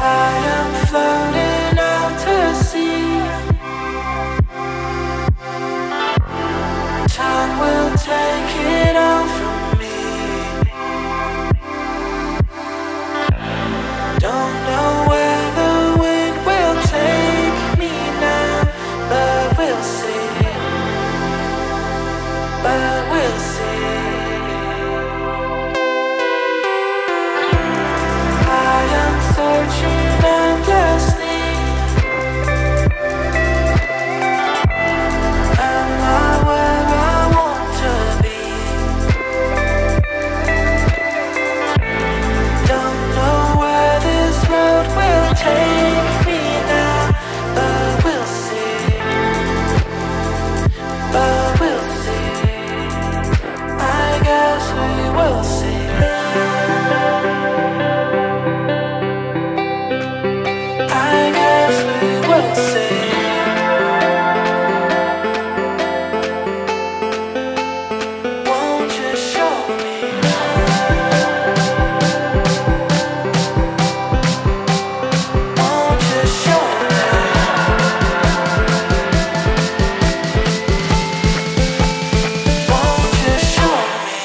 I am floating out to sea. Time will take it all from me. Don't know where the wind will take me now, but we'll see. But we'll see. I am searching endlessly. Am I where I want to be? Don't know where this road will take me now, but we'll see. But we'll see. I guess we will see. I guess we will see. Won't you show me? Won't you show me? Won't you show me? Won't you show me?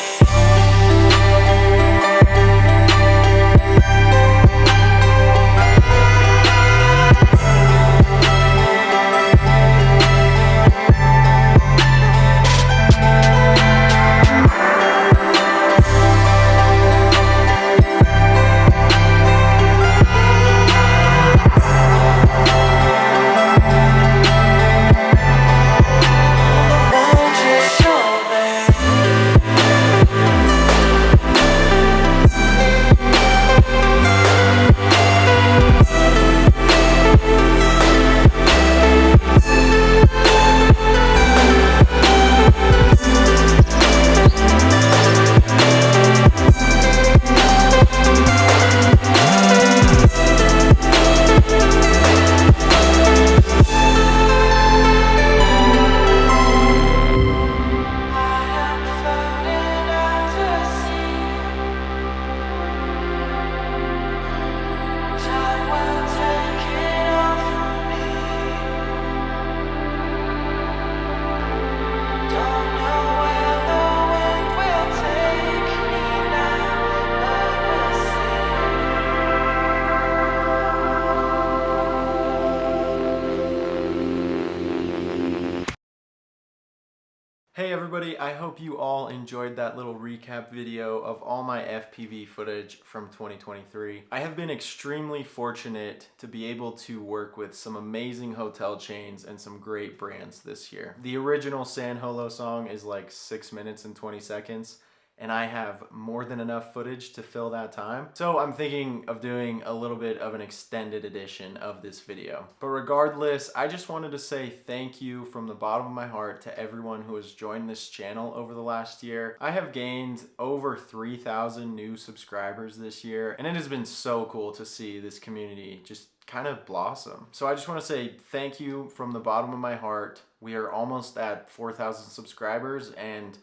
Hey everybody, I hope you all enjoyed that little recap video of all my FPV footage from 2023. I have been extremely fortunate to be able to work with some amazing hotel chains and some great brands this year. The original San Holo song is like 6 minutes and 20 seconds. And I have more than enough footage to fill that time. So I'm thinking of doing a little bit of an extended edition of this video. But regardless, I just wanted to say thank you from the bottom of my heart to everyone who has joined this channel over the last year. I have gained over 3,000 new subscribers this year, and it has been so cool to see this community just kind of blossom. So I just want to say thank you from the bottom of my heart. We are almost at 4,000 subscribers, and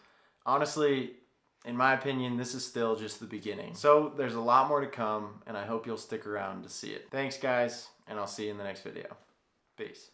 honestly, in my opinion, this is still just the beginning. So there's a lot more to come, and I hope you'll stick around to see it. Thanks guys, and I'll see you in the next video. Peace.